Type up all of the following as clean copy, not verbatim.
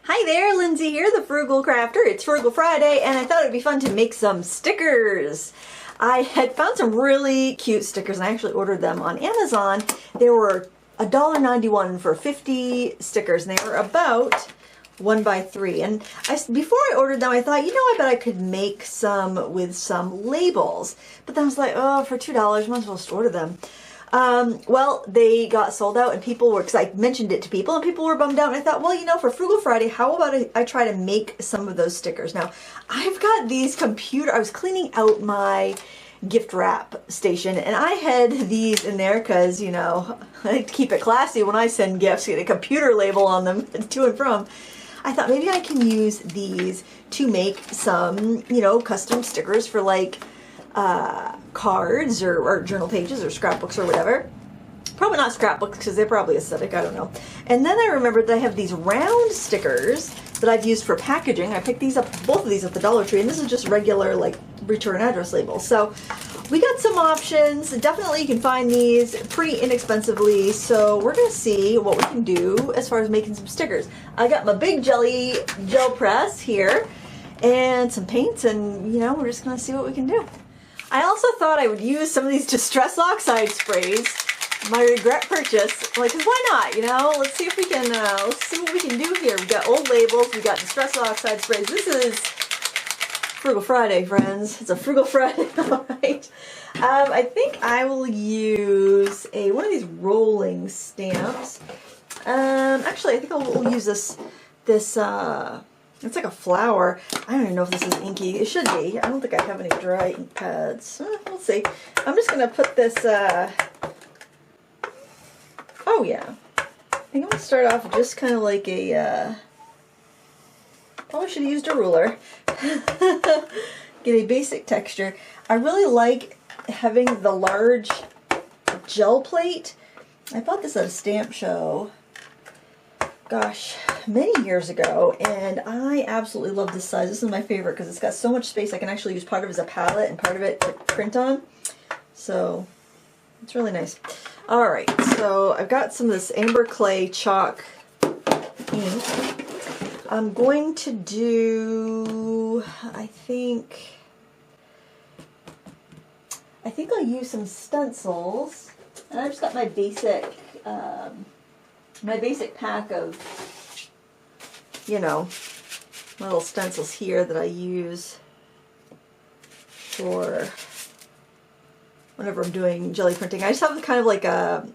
Hi there, Lindsay here, the Frugal Crafter. It's Frugal Friday, and I thought it'd be fun to make some stickers. I had found some really cute stickers, and I actually ordered them on Amazon. They were $1.91 for 50 stickers, and they were about 1 by 3. And before I ordered them, I thought, I bet I could make some with some labels. But then I was like, oh, for $2, might as well just order them. Well, they got sold out, and people were, because I mentioned it to people, and people were bummed out, and I thought, well, for Frugal Friday, how about I try to make some of those stickers? Now, I've got these I was cleaning out my gift wrap station, and I had these in there because, I like to keep it classy when I send gifts, get a computer label on them to and from. I thought maybe I can use these to make some, custom stickers for cards or journal pages or scrapbooks or whatever. Probably not scrapbooks because they're probably aesthetic, I don't know. And then I remembered that I have these round stickers that I've used for packaging. I picked these up, both of these at the Dollar Tree, and this is just regular return address labels. So we got some options. Definitely you can find these pretty inexpensively. So we're going to see what we can do as far as making some stickers. I got my big gel press here and some paints, and we're just going to see what we can do. I also thought I would use some of these Distress Oxide sprays, my regret purchase, because why not, let's see if we can, let's see what we can do here. We've got old labels, we've got Distress Oxide sprays. This is Frugal Friday, friends. It's a Frugal Friday, all right. I think I will use one of these rolling stamps. Actually, I think I'll use this, it's like a flower. I don't even know if this is inky. It should be. I don't think I have any dry ink pads. We'll see. I'm just going to put this, oh yeah. I think I'm going to start off just kind of like a, probably should have used a ruler. Get a basic texture. I really like having the large gel plate. I bought this at a stamp show. Gosh, many years ago, and I absolutely love this size. This is my favorite because it's got so much space. I can actually use part of it as a palette and part of it to print on. So it's really nice. All right, so I've got some of this amber clay chalk ink. I'm going to do, I think I'll use some stencils. And I've just got my basic pack of, little stencils here that I use for whenever I'm doing jelly printing. I just have kind of like a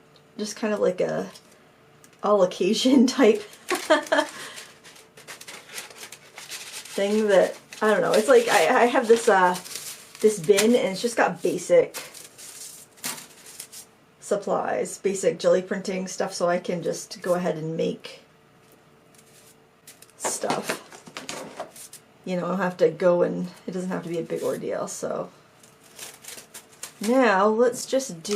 all occasion type thing that, I don't know, it's like I have this this bin, and it's just got basic supplies, basic jelly printing stuff, so I can just go ahead and make stuff. I don't have to go, and it doesn't have to be a big ordeal. So now let's just do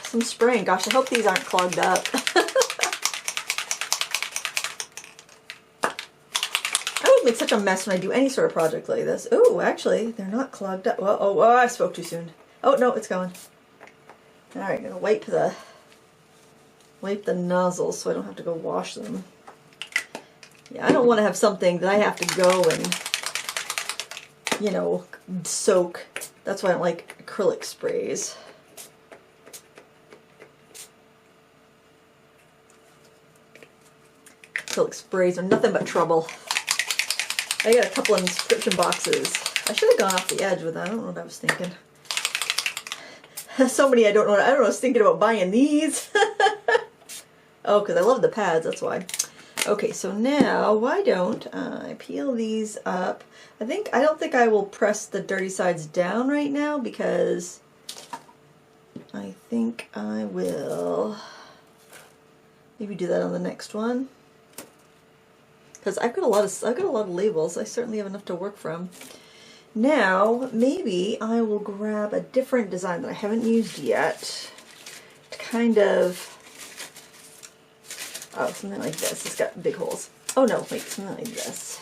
some spraying. Gosh, I hope these aren't clogged up. I always make such a mess when I do any sort of project like this. Oh, actually, they're not clogged up. Well, oh, I spoke too soon. Oh, no, it's going. All right, I'm gonna wipe the nozzles so I don't have to go wash them. Yeah, I don't want to have something that I have to go and, soak. That's why I don't like acrylic sprays. Acrylic sprays are nothing but trouble. I got a couple of inscription boxes. I should have gone off the edge with that. I don't know what I was thinking. So many I don't know. I was thinking about buying these. Oh, because I love the pads, that's why. Okay, so now why don't I peel these up? I don't think I will press the dirty sides down right now, because I think I will maybe do that on the next one. Because I've got a lot of labels. I certainly have enough to work from. Now, maybe I will grab a different design that I haven't used yet to kind of, something like this. It's got big holes. Oh no, wait, something like this.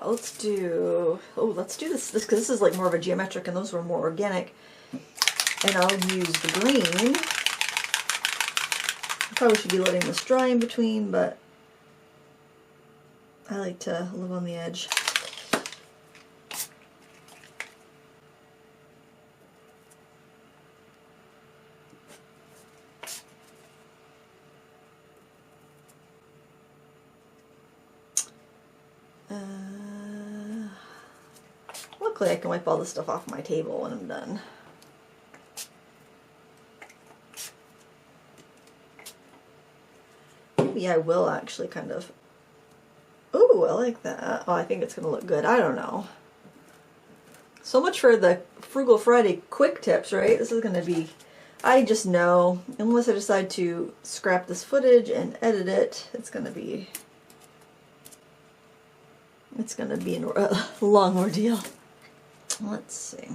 Let's do this because this is like more of a geometric, and those were more organic. And I'll use the green. I probably should be letting this dry in between, but I like to live on the edge. Luckily I can wipe all this stuff off my table when I'm done. Maybe I will actually kind of... Ooh, I like that. Oh, I think it's going to look good. I don't know. So much for the Frugal Friday quick tips, right? This is going to be... I just know, unless I decide to scrap this footage and edit it, it's going to be a long ordeal. Let's see.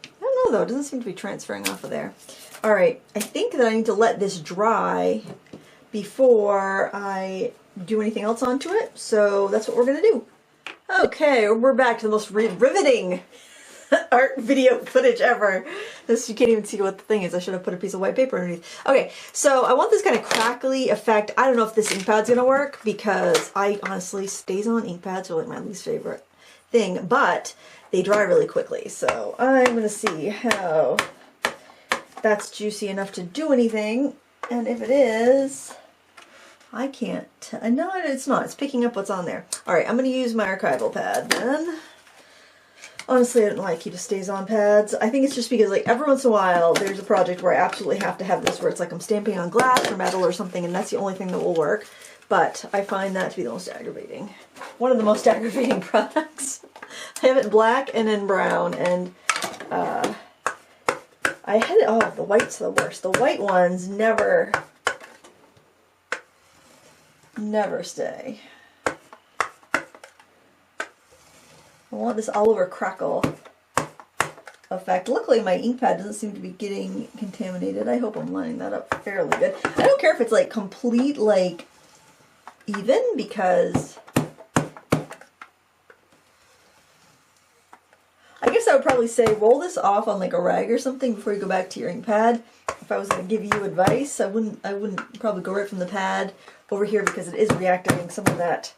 I don't know though, it doesn't seem to be transferring off of there. Alright, I think that I need to let this dry before I do anything else onto it, so that's what we're going to do. Okay, we're back to the most riveting art video footage ever. This, you can't even see what the thing is. I should have put a piece of white paper underneath. Okay, so I want this kind of crackly effect. I don't know if this ink pad's gonna work because I honestly, stays on ink pads are like my least favorite thing, but they dry really quickly. So I'm gonna see how that's juicy enough to do anything, and if it is, I can't. No, it's not. It's picking up what's on there. All right, I'm gonna use my archival pad then. Honestly, I don't like keep stays on pads. I think it's just because like every once in a while there's a project where I absolutely have to have this, where it's like I'm stamping on glass or metal or something, and that's the only thing that will work. But I find that to be the most aggravating. One of the most aggravating products. I have it in black and in brown, and I had it, oh, the white's the worst. The white ones never stay. I want this all over crackle effect. Luckily my ink pad doesn't seem to be getting contaminated. I hope I'm lining that up fairly good. I don't care if it's like complete, like even, because I guess I would probably say roll this off on like a rag or something before you go back to your ink pad. If I was going to give you advice, I wouldn't probably go right from the pad over here, because it is reactivating some of that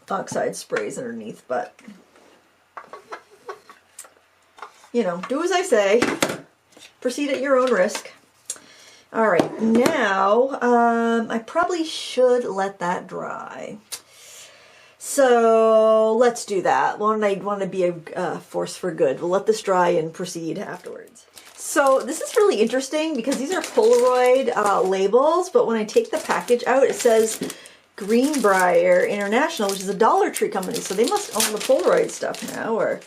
oxide sprays underneath, but you know, do as I say. Proceed at your own risk. Alright, now I probably should let that dry. So let's do that. Want to be a force for good. We'll let this dry and proceed afterwards. So this is really interesting because these are Polaroid labels, but when I take the package out, it says Greenbrier International, which is a Dollar Tree company, so they must own the Polaroid stuff now, or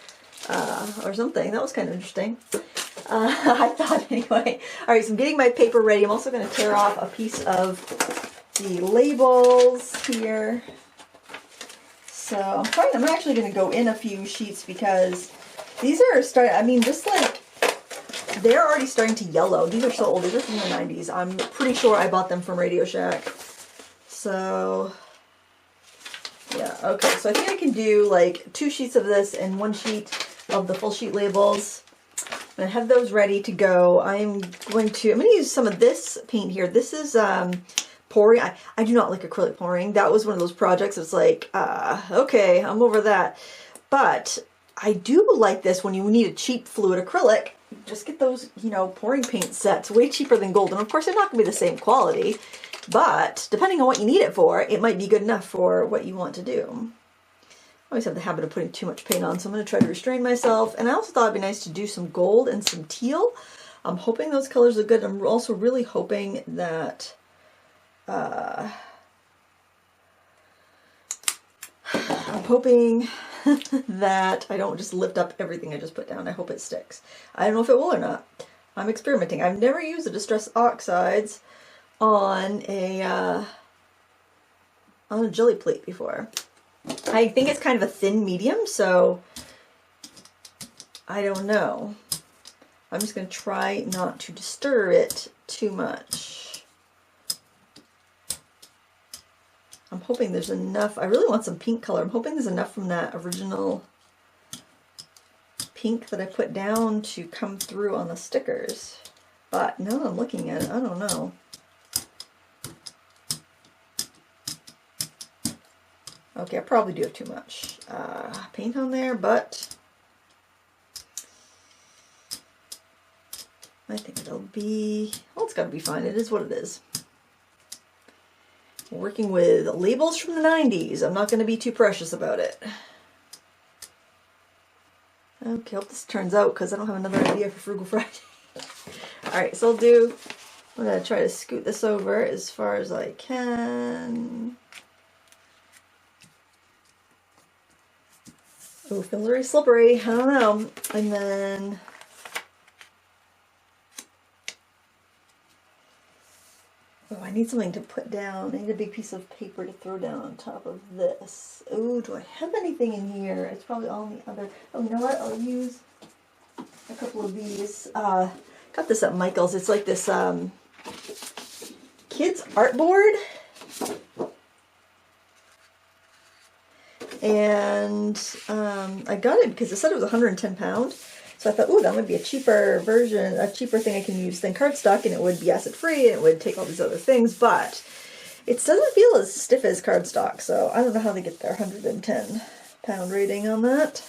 something. That was kind of interesting. I thought anyway. All right, so I'm getting my paper ready. I'm also going to tear off a piece of the labels here. So I'm actually going to go in a few sheets because these are starting. I mean, just like they're already starting to yellow. These are so old. These are from the 90s. I'm pretty sure I bought them from Radio Shack. So, yeah, okay, so I think I can do like 2 sheets of this and 1 sheet of the full sheet labels. And I have those ready to go. I'm going to use some of this paint here. This is pouring. I do not like acrylic pouring. That was one of those projects that's like, okay, I'm over that. But I do like this when you need a cheap fluid acrylic. Just get those, you know, pouring paint sets. Way cheaper than gold. And of course, they're not going to be the same quality. But depending on what you need it for, it might be good enough for what you want to do. I always have the habit of putting too much paint on, so I'm going to try to restrain myself. And I also thought it'd be nice to do some gold and some teal. I'm hoping those colors are good. I'm also really hoping that that I don't just lift up everything I just put down. I hope it sticks. I don't know if it will or not. I'm experimenting. I've never used the Distress Oxides on a jelly plate before. I think it's kind of a thin medium, so I don't know. I'm just going to try not to disturb it too much. I'm hoping there's enough. I really want some pink color. I'm hoping there's enough from that original pink that I put down to come through on the stickers. But now that I'm looking at it, I don't know. Okay, I probably do have too much paint on there, but I think it'll be, well, it's got to be fine. It is what it is. Working with labels from the 90s. I'm not going to be too precious about it. Okay, hope this turns out because I don't have another idea for Frugal Friday. Alright, so I'm going to try to scoot this over as far as I can. Oh, feels very slippery. I don't know. And then I need something to put down. I need a big piece of paper to throw down on top of this. Oh, do I have anything in here? It's probably all in the other. Oh, you know what? I'll use a couple of these. Got this at Michael's. It's like this kids art board. And I got it because it said it was 110 pounds. So I thought, ooh, that might be a cheaper version, a cheaper thing I can use than cardstock, and it would be acid free, and it would take all these other things, but it doesn't feel as stiff as cardstock, so I don't know how they get their 110 pound rating on that.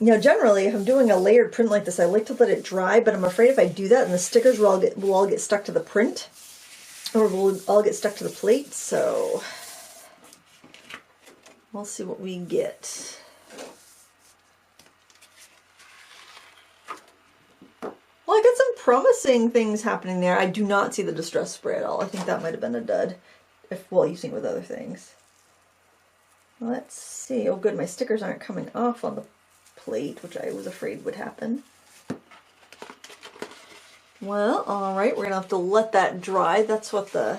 You know, generally, if I'm doing a layered print like this, I like to let it dry, but I'm afraid if I do that, and the stickers will all get stuck to the print, or will all get stuck to the plate, so we'll see what we get. Well, I got some promising things happening there. I do not see the distress spray at all. I think that might have been a dud, while using it with other things. Let's see. Oh, good. My stickers aren't coming off on the plate, which I was afraid would happen. Well, all right. We're going to have to let that dry. That's what the...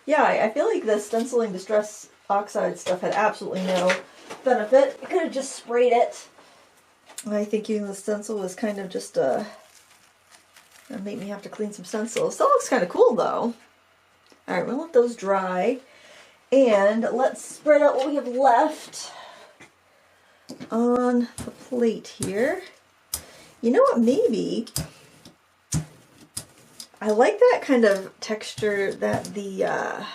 Yeah, I feel like the stenciling distress oxide stuff had absolutely no benefit. I could have just sprayed it. I think using the stencil was kind of just and make me have to clean some stencils. That looks kind of cool though. Alright, we'll let those dry. And let's spread out what we have left on the plate here. You know what, maybe I like that kind of texture that the I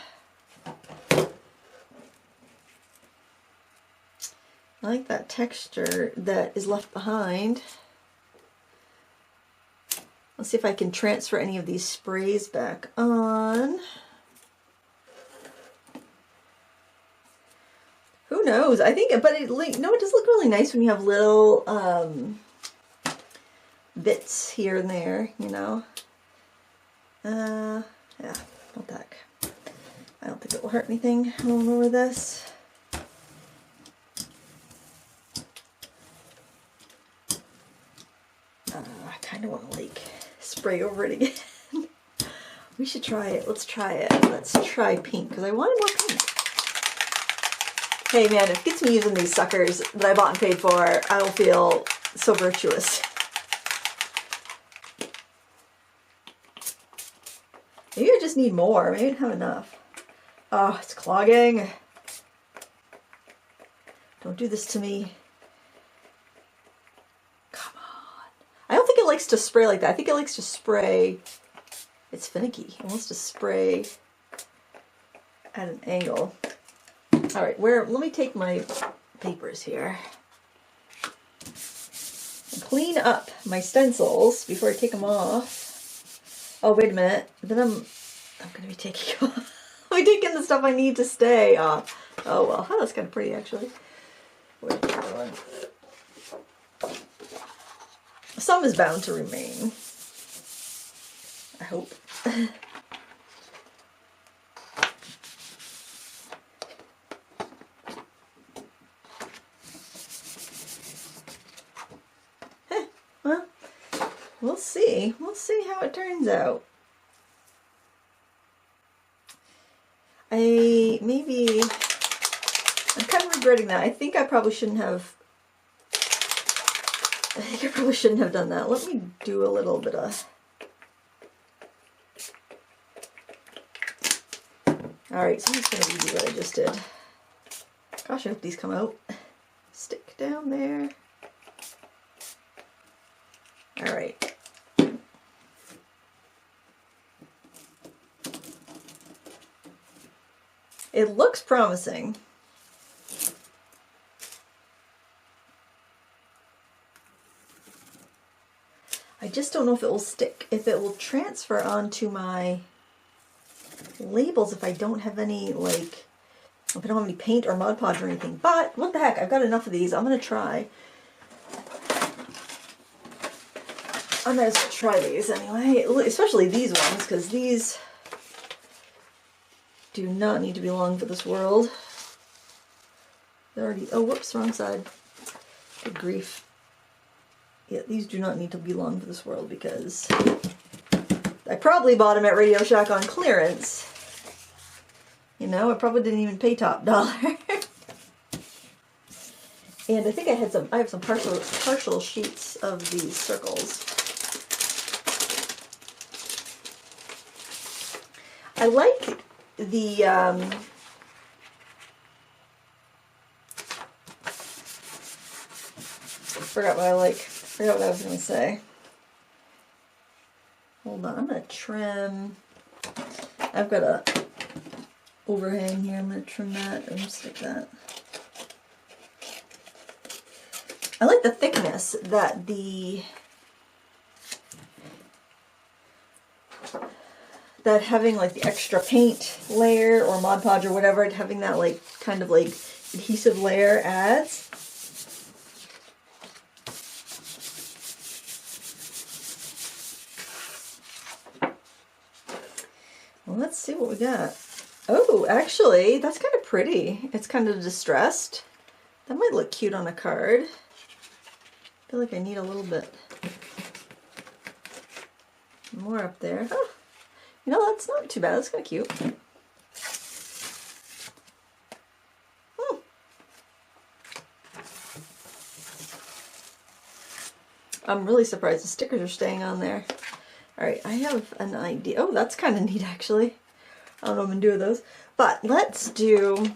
like that texture that is left behind. Let's see if I can transfer any of these sprays back on. Who knows? I think, but it does look really nice when you have little bits here and there, you know. Yeah, what the heck. I don't think it will hurt anything all over this. I kind of want to like spray over it again. We should try it. Let's try it. Let's try pink because I wanted more pink. Hey man, if it gets me using these suckers that I bought and paid for, I will feel so virtuous. Maybe I just need more. Maybe I don't have enough. Oh, it's clogging. Don't do this to me. Come on. I don't think it likes to spray like that. I think it likes to spray. It's finicky. It wants to spray at an angle. All right, let me take my papers here and clean up my stencils before I take them off. Oh, wait a minute. Then I'm going to be taking off. I'm taking the stuff I need to stay off. Oh, well. Oh, that's kind of pretty, actually. Where's the other one? Some is bound to remain. I hope. Well, we'll see. We'll see how it turns out. I'm kind of regretting that. I think I probably shouldn't have done that. Let me do a little bit of... Alright, so I'm just going to redo what I just did. Gosh, I hope these come out. Stick down there. Alright. It looks promising. I just don't know if it will stick, if it will transfer onto my labels if I don't have any, like, if I don't have any paint or Mod Podge or anything. But, what the heck, I've got enough of these. I'm going to try. I'm going to try these anyway, especially these ones, because these do not need to be long for this world. They're already, oh, whoops, wrong side. Good grief. Yeah, these do not need to be long for this world because I probably bought them at Radio Shack on clearance. You know, I probably didn't even pay top dollar. And I think I have some partial sheets of these circles. I like the forgot what I was going to say. Hold on, I'm going to trim. I've got a overhang here. I'm going to trim that and stick that. I like the thickness that having like the extra paint layer or Mod Podge or whatever, having that like kind of like adhesive layer adds. Let's see what we got. Oh, actually, that's kind of pretty. It's kind of distressed. That might look cute on a card. I feel like I need a little bit more up there. Oh, you know, that's not too bad. That's kind of cute. I'm really surprised the stickers are staying on there. Alright, I have an idea. Oh, that's kind of neat, actually. I don't know what I'm going to do with those. But let's do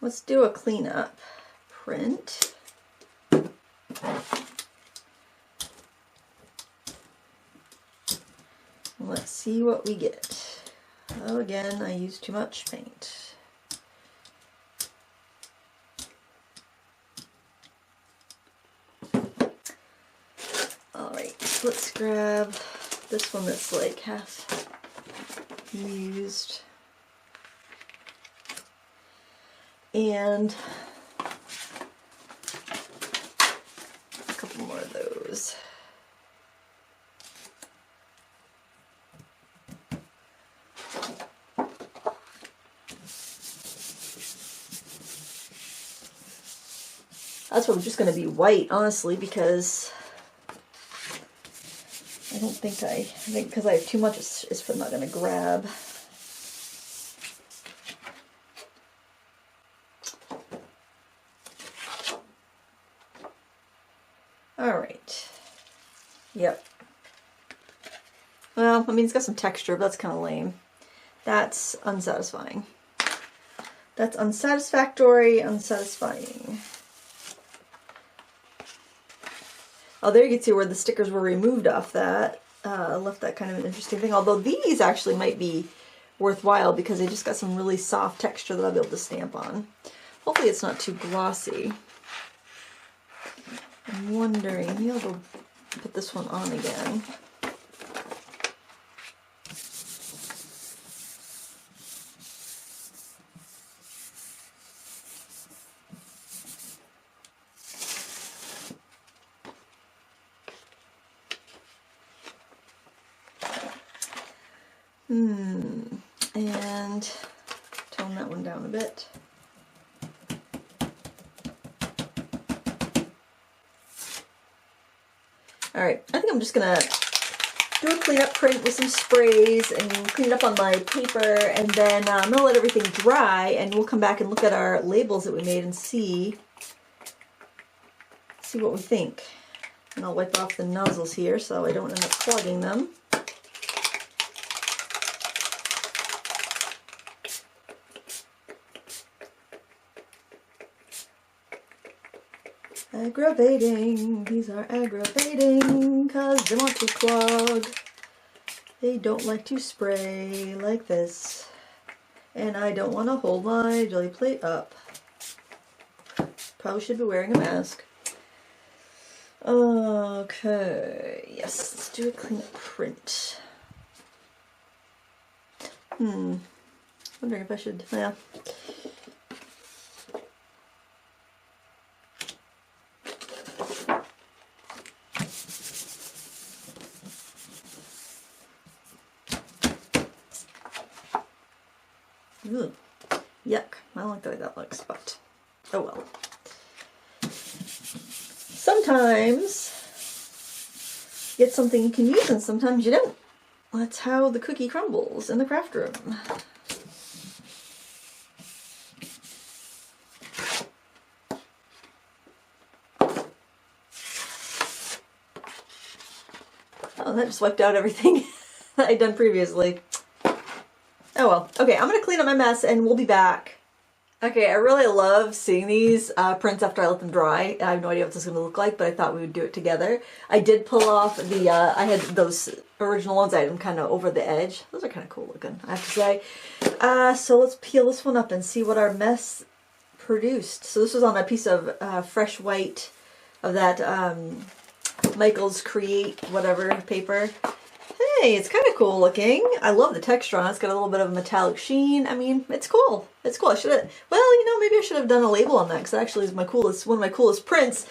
a cleanup print. Let's see what we get. Oh, again, I used too much paint. Let's grab this one that's like half used. And a couple more of those. That's probably just going to be white, honestly, because I think because I have too much, it's not going to grab. Alright. Yep. Well, I mean, it's got some texture, but that's kind of lame. That's unsatisfying. That's unsatisfactory, unsatisfying. Oh, there you can see where the stickers were removed off that. Left that kind of an interesting thing. Although these actually might be worthwhile because they just got some really soft texture that I'll be able to stamp on. Hopefully it's not too glossy. I'm wondering, maybe I'll go put this one on again. And tone that one down a bit. Alright, I think I'm just gonna do a cleanup print with some sprays and clean it up on my paper, and then I'm gonna let everything dry and we'll come back and look at our labels that we made and see what we think. And I'll wipe off the nozzles here so I don't end up clogging them. Aggravating, these are aggravating, cause they want to clog. They don't like to spray like this. And I don't want to hold my jelly plate up. Probably should be wearing a mask. Okay, yes, let's do a clean print. Wondering if I should, yeah. Ooh, yuck, I don't like the way that looks, but oh well. Sometimes you get something you can use and sometimes you don't. That's how the cookie crumbles in the craft room. Oh, that just wiped out everything that I'd done previously. Oh well. Okay, I'm going to clean up my mess and we'll be back. Okay, I really love seeing these prints after I let them dry. I have no idea what this is going to look like, but I thought we would do it together. I did pull off the, I had those original ones, I had them kind of over the edge. Those are kind of cool looking, I have to say. So let's peel this one up and see what our mess produced. So this was on a piece of fresh white of that Michael's Create whatever paper. Hey, it's kind of cool looking. I love the texture on it. It's got a little bit of a metallic sheen. I mean, it's cool. It's cool. I should have, well, you know, maybe I should have done a label on that because that actually is my coolest, one of my coolest prints.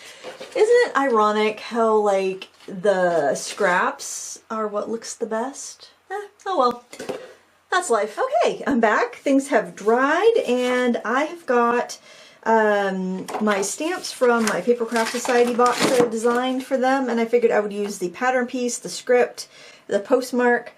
Isn't it ironic how, like, the scraps are what looks the best? Oh well. That's life. Okay, I'm back. Things have dried and I have got my stamps from my Paper Craft Society box that I designed for them, and I figured I would use the pattern piece, the script, the postmark,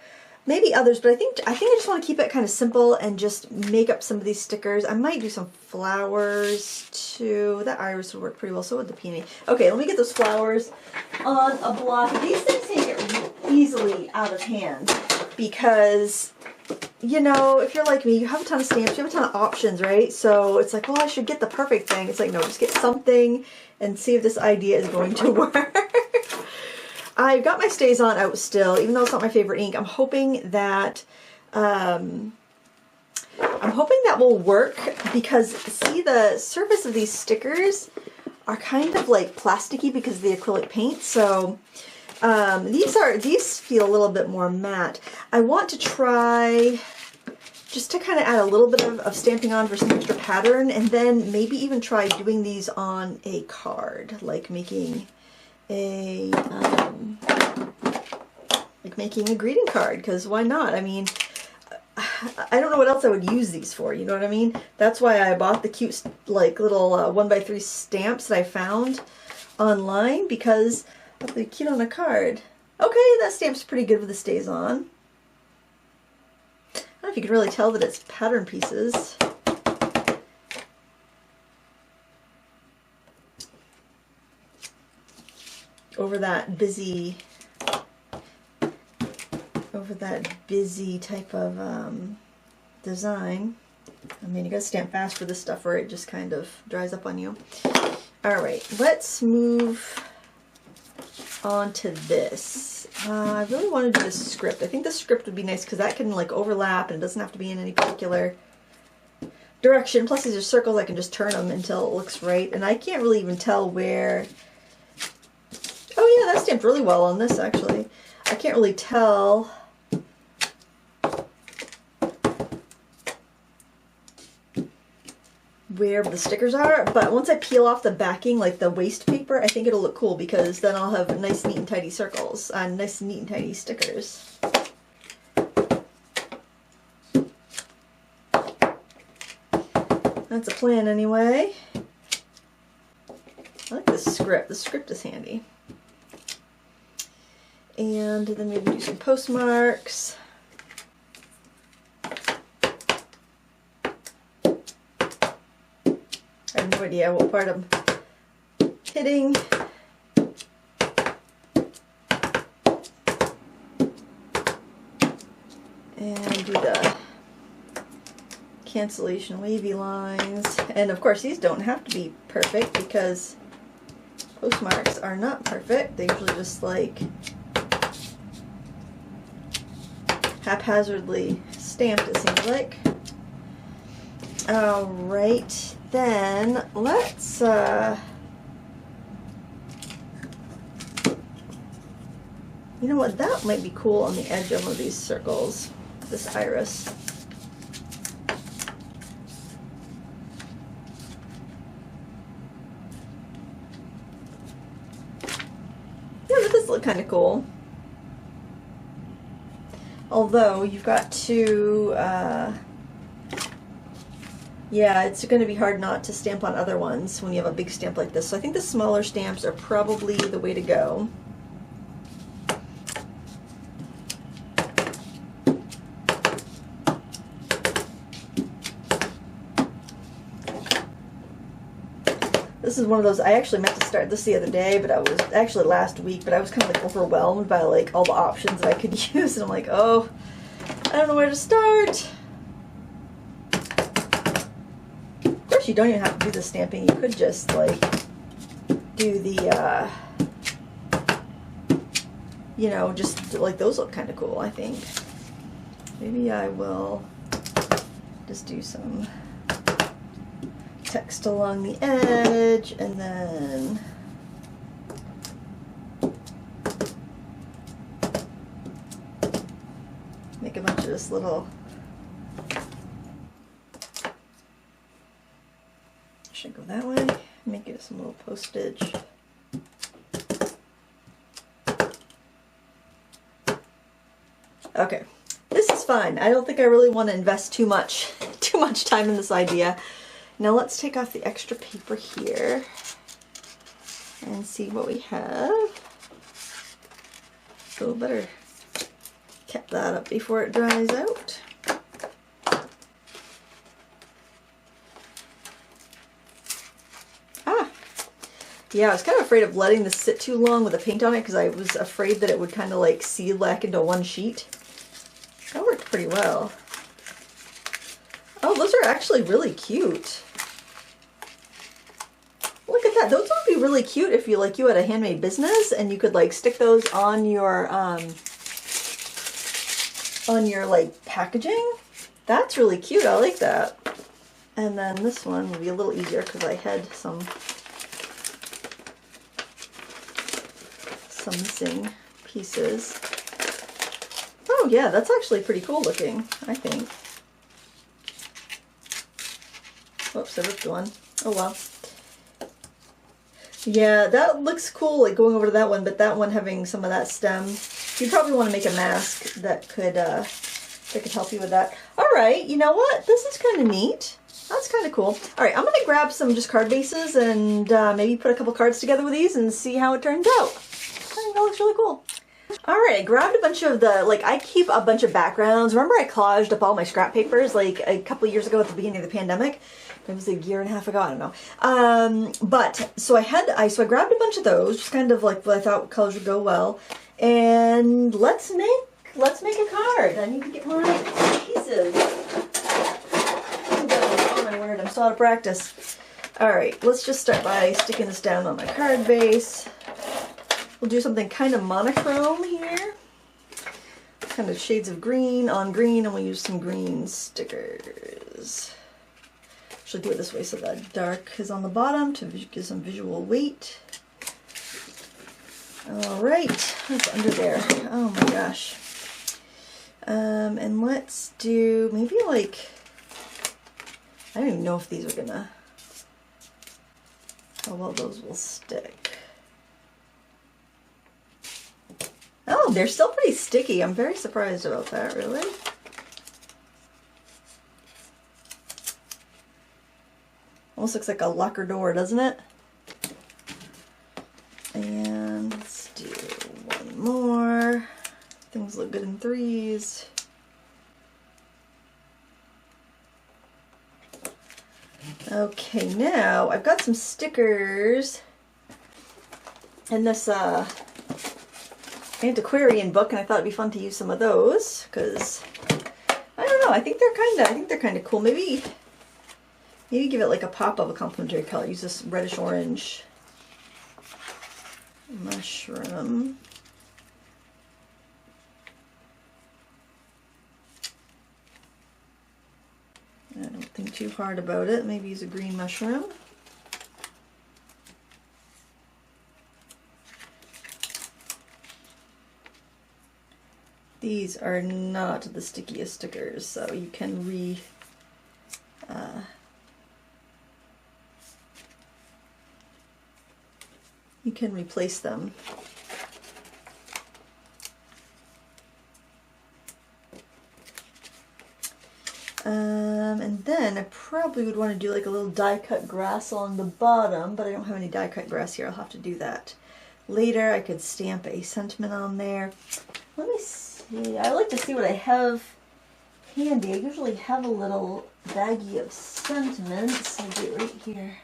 maybe others, but I think I just want to keep it kind of simple and just make up some of these stickers. I might do some flowers too. That iris would work pretty well, so would the peony. Okay, let me get those flowers on a block. These things can get easily out of hand because, you know, if you're like me, you have a ton of stamps, you have a ton of options, right? So it's like, well, I should get the perfect thing. It's like, no, just get something and see if this idea is going to work. I've got my Stays On out still, even though it's not my favorite ink. I'm hoping that will work because, see, the surface of these stickers are kind of like plasticky because of the acrylic paint. So these feel a little bit more matte. I want to try just to kind of add a little bit of stamping on for some extra pattern, and then maybe even try doing these on a card, like making a greeting card, because why not? I mean, I don't know what else I would use these for, you know what I mean? That's why I bought the cute, like, little 1x3 stamps that I found online, because they're cute on a card. Okay, that stamp's pretty good with the Stays On. I don't know if you can really tell that it's pattern pieces. Over that busy type of design. I mean, you gotta stamp fast for this stuff or it just kind of dries up on you. Alright, let's move on to this. I really want to do this script. I think the script would be nice because that can like overlap and it doesn't have to be in any particular direction. Plus these are circles, I can just turn them until it looks right. And I can't really even tell where... Oh yeah, that stamped really well on this actually. I can't really tell where the stickers are, but once I peel off the backing, like the waste paper, I think it'll look cool because then I'll have nice, neat and tidy circles and nice, neat and tidy stickers. That's a plan anyway. I like this script. The script is handy. And then maybe do some postmarks. I have no idea what part I'm hitting. And do the cancellation wavy lines. And of course these don't have to be perfect because postmarks are not perfect. They usually just like haphazardly stamped, it seems like. Alright, then let's, you know what, that might be cool on the edge of one of these circles, this iris. Yeah, but this looks kind of cool. Although, you've got to, yeah, it's going to be hard not to stamp on other ones when you have a big stamp like this. So I think the smaller stamps are probably the way to go. This is one of those, I actually meant to start this the other day, but I was, actually last week, but I was kind of like overwhelmed by like all the options that I could use, and I'm like, oh, I don't know where to start. Of course, you don't even have to do the stamping. You could just like do the, you know, just like those look kind of cool, I think. Maybe I will just do some text along the edge, and then make a bunch of this little, should go that way, make it some little postage. Okay, this is fine. I don't think I really want to invest too much time in this idea. Now let's take off the extra paper here and see what we have. So better cap that up before it dries out. Ah! Yeah, I was kind of afraid of letting this sit too long with the paint on it because I was afraid that it would kind of like seal back into one sheet. That worked pretty well. Oh, those are actually really cute. Look at that. Those would be really cute if you had a handmade business and you could like stick those on your like packaging. That's really cute. I like that. And then this one will be a little easier because I had some missing pieces. Oh yeah, that's actually pretty cool looking, I think. Whoops, I ripped one. Oh well. Yeah, that looks cool, like going over to that one, but that one having some of that stem. You'd probably want to make a mask that could help you with that. Alright, you know what? This is kind of neat. That's kind of cool. Alright, I'm going to grab some just card bases and maybe put a couple cards together with these and see how it turns out. I think that looks really cool. Alright, I grabbed a bunch of the, like, I keep a bunch of backgrounds. Remember I collaged up all my scrap papers like a couple years ago at the beginning of the pandemic? It was a year and a half ago, I don't know. But so I grabbed a bunch of those, just kind of like what I thought colors would go well. And let's make a card. I need to get my pieces. Oh my word, I'm still out of practice. Alright, let's just start by sticking this down on my card base. We'll do something kind of monochrome here. Kind of shades of green on green, and we'll use some green stickers. Should do it this way so that dark is on the bottom to give some visual weight. Alright, that's under there. Oh my gosh. And let's do maybe like, I don't even know if these are gonna, how well those will stick. Oh, they're still pretty sticky. I'm very surprised about that, really. Almost looks like a locker door, doesn't it? And let's do one more. Things look good in threes. Okay, now I've got some stickers in this antiquarian book, and I thought it'd be fun to use some of those because I don't know. I think they're kind of cool. Maybe give it like a pop of a complementary color. Use this reddish orange mushroom. think too hard about it. Maybe use a green mushroom. These are not the stickiest stickers, so you can replace them. And then I probably would want to do like a little die-cut grass on the bottom, but I don't have any die-cut grass here. I'll have to do that later. I could stamp a sentiment on there. Let me see. I like to see what I have handy. I usually have a little baggie of sentiments. I'll do it right here.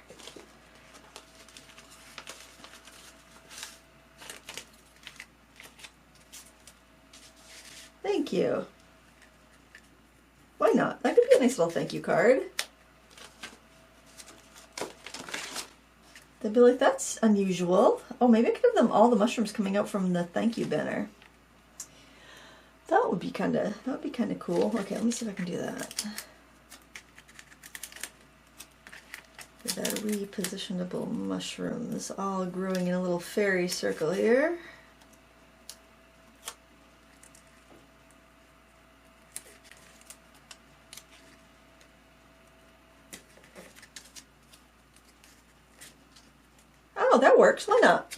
Thank you. Why not? That could be a nice little thank you card. They'd be like, that's unusual. Oh, maybe I could have them all the mushrooms coming out from the thank you banner. That would be kind of cool. Okay, let me see if I can do that. That repositionable mushrooms all growing in a little fairy circle here. Oh, that works. Why not?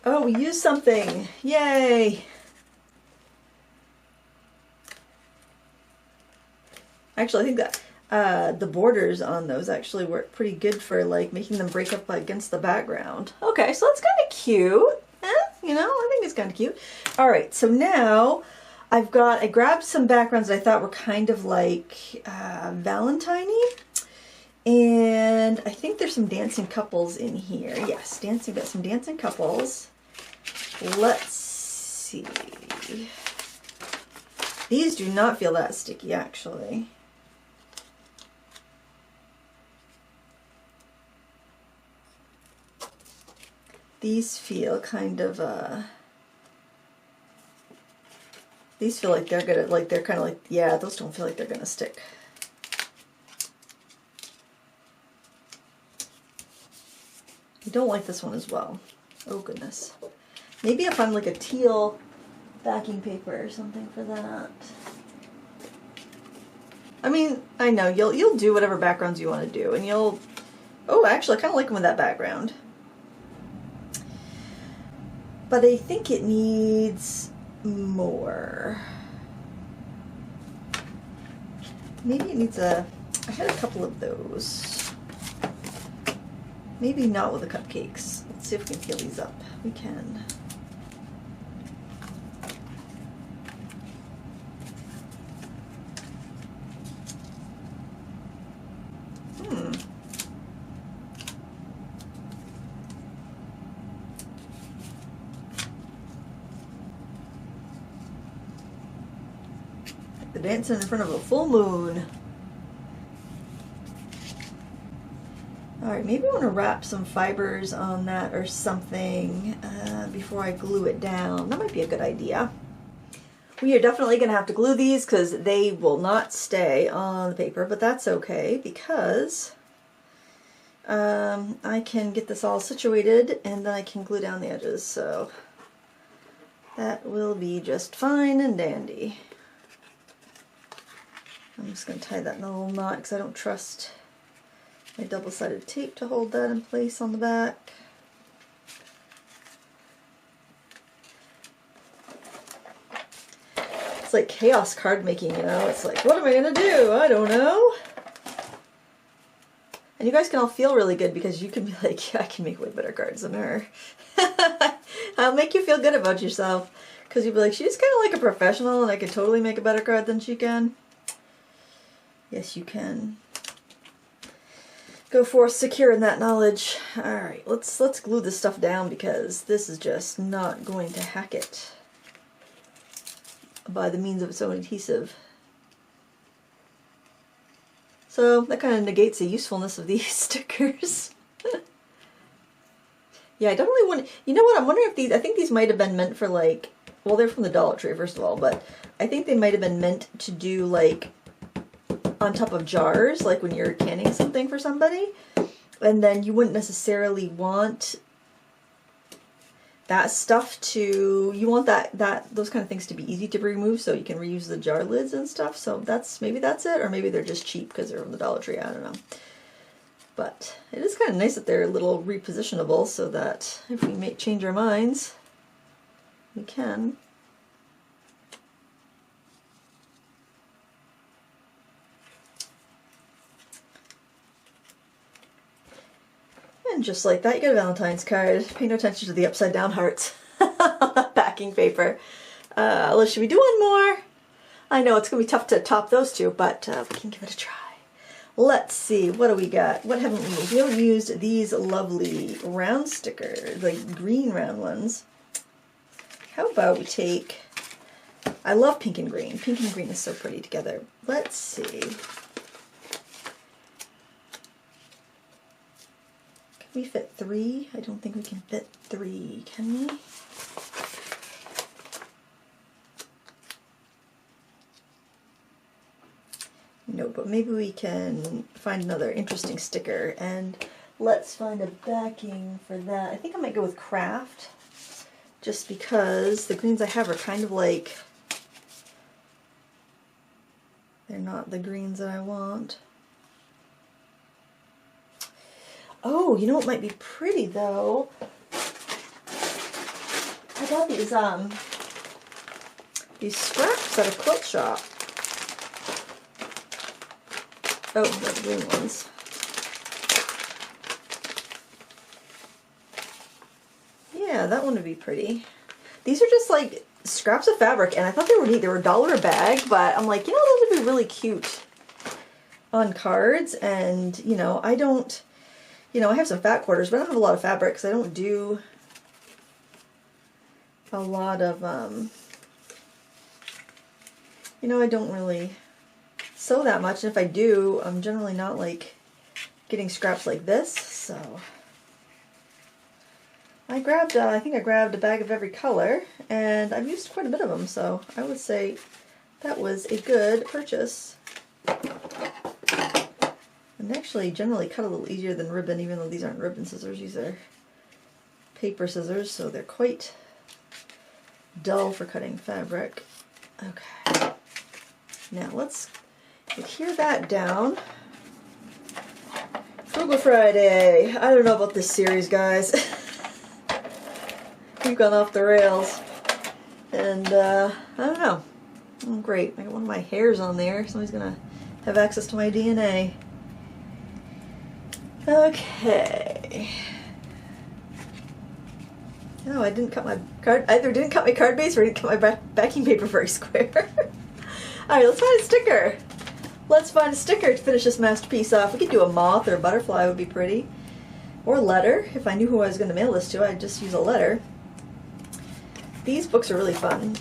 Oh, we used something. Yay! Actually, I think that the borders on those actually work pretty good for like making them break up against the background. Okay, so that's kind of cute. You know, I think it's kind of cute. All right, so now I grabbed some backgrounds that I thought were kind of like Valentine-y. And I think there's some dancing couples in here. Yes, got some dancing couples. Let's see. These do not feel that sticky, actually. These feel kind of, these feel like they're gonna, like they're kind of like, yeah, those don't feel like they're gonna stick. I don't like this one as well. Oh goodness. Maybe if I'm like a teal backing paper or something for that. I mean, I know you'll do whatever backgrounds you want to do, and you'll. Oh, actually, I kind of like them with that background. But I think it needs more. Maybe it needs a. I had a couple of those. Maybe not with the cupcakes. Let's see if we can peel these up. We can. Like the dancing in front of a full moon. Alright, maybe I want to wrap some fibers on that or something before I glue it down. That might be a good idea. We are definitely going to have to glue these because they will not stay on the paper, but that's okay because I can get this all situated and then I can glue down the edges, so that will be just fine and dandy. I'm just going to tie that in a little knot because I don't trust my double-sided tape to hold that in place on the back. It's like chaos card making, you know? It's like, what am I going to do? I don't know. And you guys can all feel really good because you can be like, yeah, I can make way better cards than her. I'll make you feel good about yourself because you'll be like, she's kind of like a professional and I could totally make a better card than she can. Yes, you can. Go forth secure in that knowledge. Alright, let's glue this stuff down because this is just not going to hack it by the means of its own adhesive. So that kind of negates the usefulness of these stickers. Yeah, I definitely want. You know what? I'm wondering if these. I think these might have been meant for like well, they're from the Dollar Tree, first of all, but I think they might have been meant to do like on top of jars, like when you're canning something for somebody, and then you wouldn't necessarily want that stuff to, you want those kind of things to be easy to remove so you can reuse the jar lids and stuff. So maybe that's it, or maybe they're just cheap because they're from the Dollar Tree, I don't know. But it is kind of nice that they're a little repositionable so that if we may change our minds, we can. And just like that, you get a Valentine's card. Pay no attention to the upside down hearts on that backing paper. Should we do one more? I know it's going to be tough to top those two, but we can give it a try. Let's see, what do we got? What haven't we used? We haven't used these lovely round stickers, like green round ones. How about we take, I love pink and green. Pink and green is so pretty together. Let's see. Can we fit 3? I don't think we can fit 3, can we? No, but maybe we can find another interesting sticker, and let's find a backing for that. I think I might go with craft, just because the greens I have are kind of like, they're not the greens that I want. Oh, you know what might be pretty though? I got these scraps at a quilt shop. Oh, the green ones. Yeah, that one would be pretty. These are just like scraps of fabric, and I thought they were neat. They were $1 a bag, but I'm like, you know, those would be really cute on cards. And, you know, I don't, you know, I have some fat quarters, but I don't have a lot of fabric because I don't do a lot of, you know, I don't really sew that much, and if I do, I'm generally not like getting scraps like this. So I grabbed, I think I grabbed a bag of every color, and I've used quite a bit of them, so I would say that was a good purchase. And actually generally cut a little easier than ribbon, even though these aren't ribbon scissors, these are paper scissors, so they're quite dull for cutting fabric. Okay, now let's adhere that down. Frugal Friday. I don't know about this series, guys. We've gone off the rails. And, I don't know. Oh, great. I got one of my hairs on there. Somebody's going to have access to my DNA. Okay. No, I didn't cut my card. Either didn't cut my card base or I didn't cut my backing paper very square. Alright, let's find a sticker. Let's find a sticker to finish this masterpiece off. We could do a moth or a butterfly, would be pretty. Or a letter. If I knew who I was going to mail this to, I'd just use a letter. These books are really fun.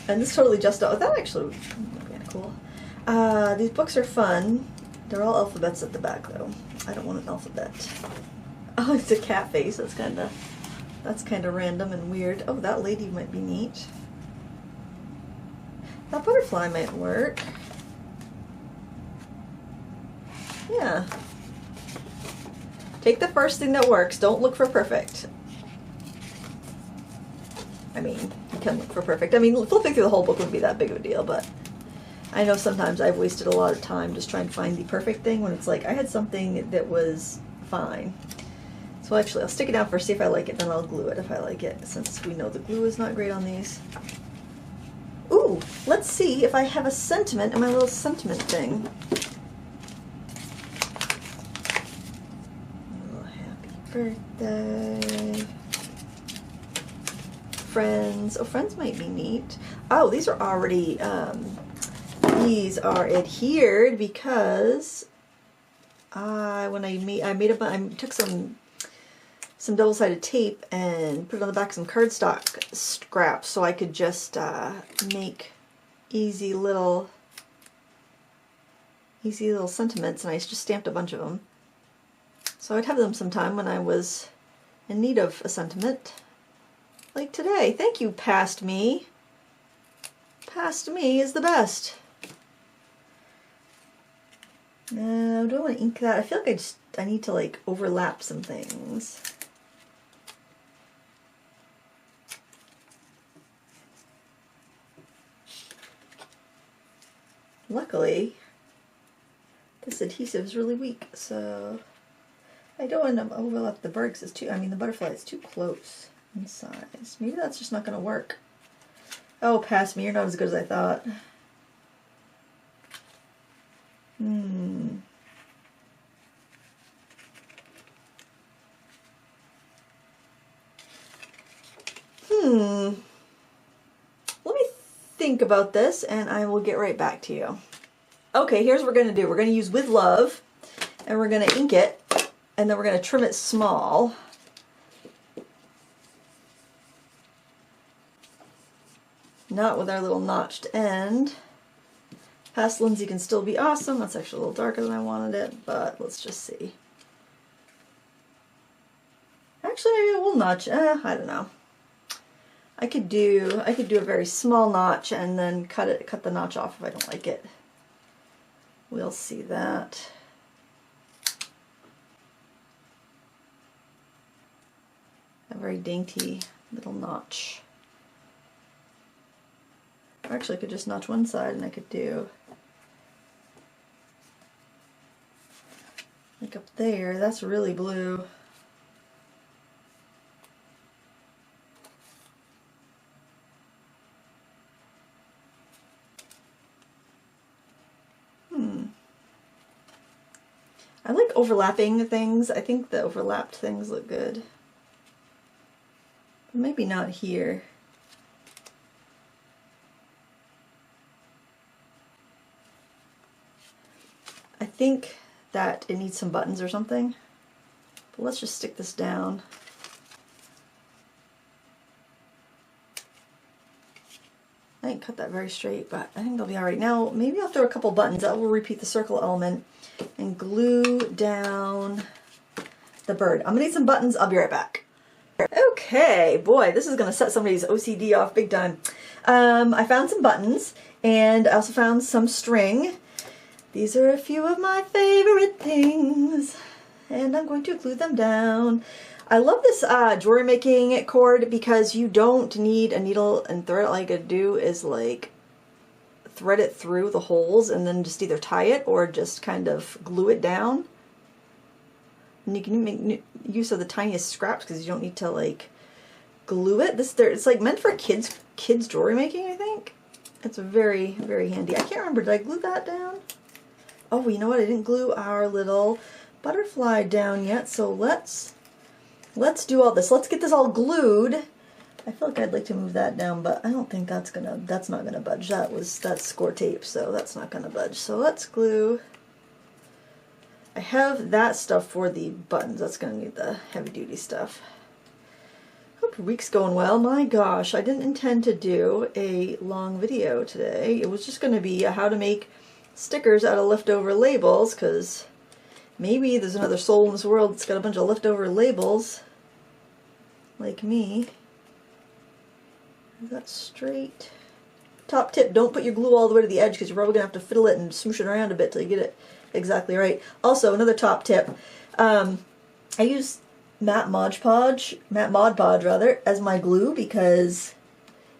And this totally just, oh, that actually would be kind of cool. These books are fun. They're all alphabets at the back, though. I don't want an alphabet. Oh, it's a cat face. That's kind of random and weird. Oh, that lady might be neat. That butterfly might work. Yeah. Take the first thing that works. Don't look for perfect. I mean, you can look for perfect. I mean, flipping through the whole book wouldn't be that big of a deal, but I know sometimes I've wasted a lot of time just trying to find the perfect thing when it's like, I had something that was fine. So actually, I'll stick it down first, see if I like it, then I'll glue it if I like it, since we know the glue is not great on these. Ooh, let's see if I have a sentiment in my little sentiment thing. Oh, happy birthday. Friends. Oh, friends might be neat. Oh, these are already, these are adhered because I took some double-sided tape and put it on the back of some cardstock scraps so I could just make easy little sentiments, and I just stamped a bunch of them. So I'd have them sometime when I was in need of a sentiment. Like today. Thank you, past me. past me is the best. Now, do I want to ink that? I feel like I need to like overlap some things. Luckily, this adhesive is really weak, so I don't want to overlap the bird because it's too, the butterfly is too close in size. Maybe that's just not going to work. Oh, pass me, you're not as good as I thought. Let me think about this and I will get right back to you. Okay, here's what we're going to do. We're going to use With Love and we're going to ink it and then we're going to trim it small. Not with our little notched end. Past Lindsay can still be awesome. That's actually a little darker than I wanted it, but let's just see. Actually, maybe we'll notch. I don't know. I could do a very small notch and then cut the notch off if I don't like it. We'll see that. A very dainty little notch. Or actually, I could just notch one side and I could do like up there. That's really blue. I like overlapping things. I think the overlapped things look good. But maybe not here. I think that it needs some buttons or something. But let's just stick this down. I didn't cut that very straight, but I think they'll be alright. Now, maybe I'll throw a couple buttons. That will repeat the circle element and glue down the bird. I'm gonna need some buttons. I'll be right back. Okay, boy, this is gonna set somebody's OCD off big time. I found some buttons and I also found some string. These are a few of my favorite things and I'm going to glue them down. I love this jewelry making cord because you don't need a needle and thread. All you gotta do is like thread it through the holes and then just either tie it or just kind of glue it down. And you can make use of the tiniest scraps because you don't need to like glue it. It's like meant for kids jewelry making, I think. It's very, very handy. I can't remember, did I glue that down? Oh, you know what? I didn't glue our little butterfly down yet, so let's do all this. Let's get this all glued. I feel like I'd like to move that down, but I don't think that's not gonna budge. That's score tape, so that's not gonna budge. So let's glue. I have that stuff for the buttons. That's gonna need the heavy duty stuff. Hope your week's going well. My gosh, I didn't intend to do a long video today. It was just gonna be how to make stickers out of leftover labels, because maybe there's another soul in this world that's got a bunch of leftover labels like me. Is that straight? Top tip, don't put your glue all the way to the edge because you're probably going to have to fiddle it and smoosh it around a bit till you get it exactly right. Also, another top tip, I use matte Mod Podge as my glue because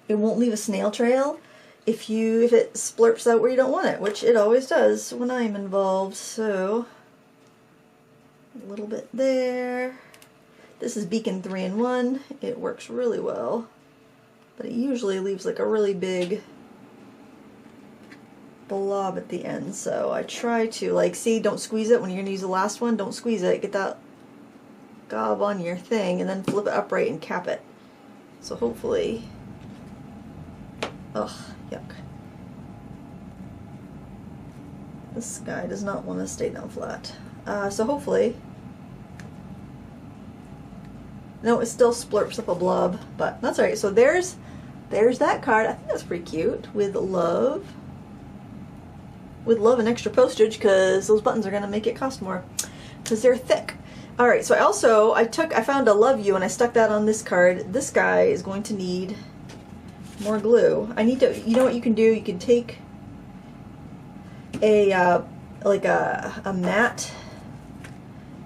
it won't leave a snail trail if it splurps out where you don't want it, which it always does when I'm involved. So a little bit there. This is Beacon 3-in-1. It works really well, but it usually leaves like a really big blob at the end. So I try to, like, see, don't squeeze it when you're going to use the last one. Don't squeeze it. Get that gob on your thing and then flip it upright and cap it. So hopefully, ugh, yuck. This guy does not want to stay down flat. So hopefully, no, it still splurps up a blob, but that's alright. So there's that card. I think that's pretty cute. With love. With love and extra postage, because those buttons are going to make it cost more because they're thick. Alright, so I found a love you and I stuck that on this card. This guy is going to need more glue. I need to, you know what you can do? You can take a, like a mat.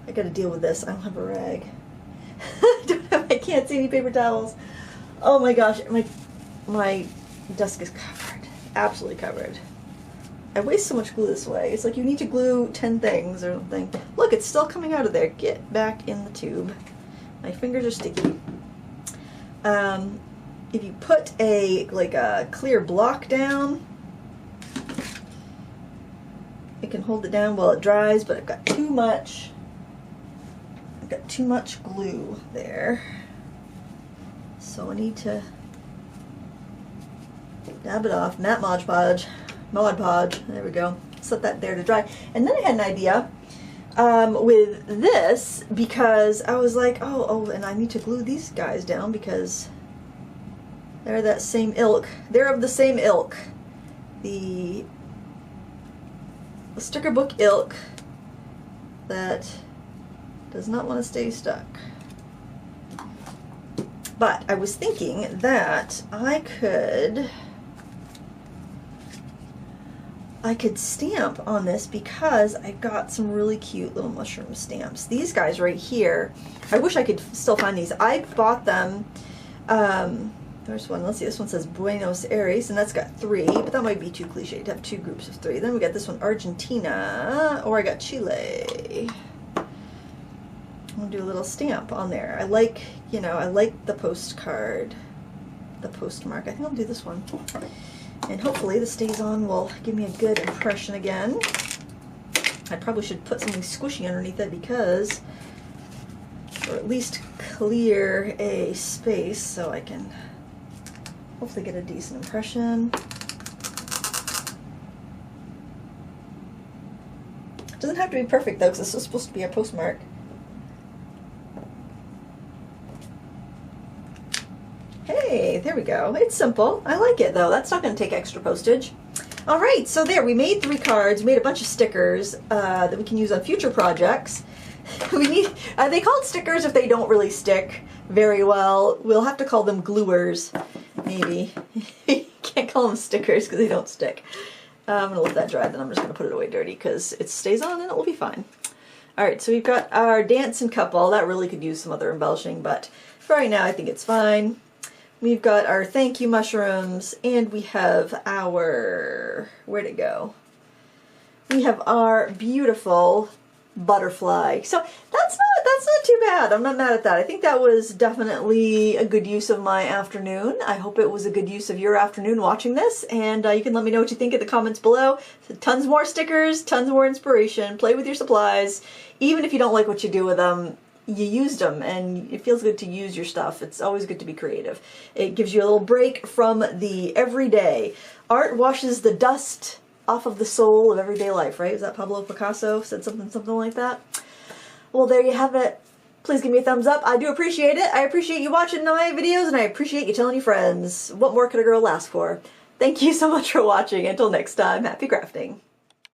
I gotta deal with this. I don't have a rag. I can't see any paper towels. Oh my gosh, my desk is covered. Absolutely covered. I waste so much glue this way. It's like you need to glue 10 things or something. Look, it's still coming out of there. Get back in the tube. My fingers are sticky. If you put like a clear block down, it can hold it down while it dries, but I've got too much glue there. So I need to dab it off. Mod Podge. There we go. Set that there to dry. And then I had an idea with this, because I was like, oh, and I need to glue these guys down because they're that same ilk. They're of the same ilk. The sticker book ilk that does not want to stay stuck. But I was thinking that I could stamp on this because I've got some really cute little mushroom stamps. These guys right here, I wish I could still find these. I bought them, there's one, let's see, this one says Buenos Aires, and that's got 3, but that might be too cliche to have 2 groups of 3. Then we got this one, Argentina, or I got Chile. I'm gonna do a little stamp on there. I like, you know, I like the postcard, the postmark. I think I'll do this one. And hopefully the Stays On will give me a good impression again. I probably should put something squishy underneath it because, or at least clear a space so I can hopefully get a decent impression. It doesn't have to be perfect though, because this is supposed to be a postmark. Hey, there we go. It's simple. I like it though. That's not going to take extra postage. All right, so there, we made 3 cards, made a bunch of stickers that we can use on future projects. We need, they called stickers if they don't really stick very well. We'll have to call them gluers, maybe. You can't call them stickers because they don't stick. I'm going to let that dry, then I'm just going to put it away dirty because it stays on and it will be fine. All right, so we've got our dancing couple. That really could use some other embellishing, but for right now I think it's fine. We've got our thank you mushrooms, and we have our, where'd it go? We have our beautiful butterfly. So that's not too bad. I'm not mad at that. I think that was definitely a good use of my afternoon. I hope it was a good use of your afternoon watching this, and you can let me know what you think in the comments below. Tons more stickers, tons more inspiration. Play with your supplies. Even if you don't like what you do with them, you used them, and it feels good to use your stuff. It's always good to be creative. It gives you a little break from the everyday. Art washes the dust off of the soul of everyday life, right? Is that Pablo Picasso said something like that? Well, there you have it. Please give me a thumbs up. I do appreciate it. I appreciate you watching my videos, and I appreciate you telling your friends. What more could a girl ask for? Thank you so much for watching. Until next time, happy crafting.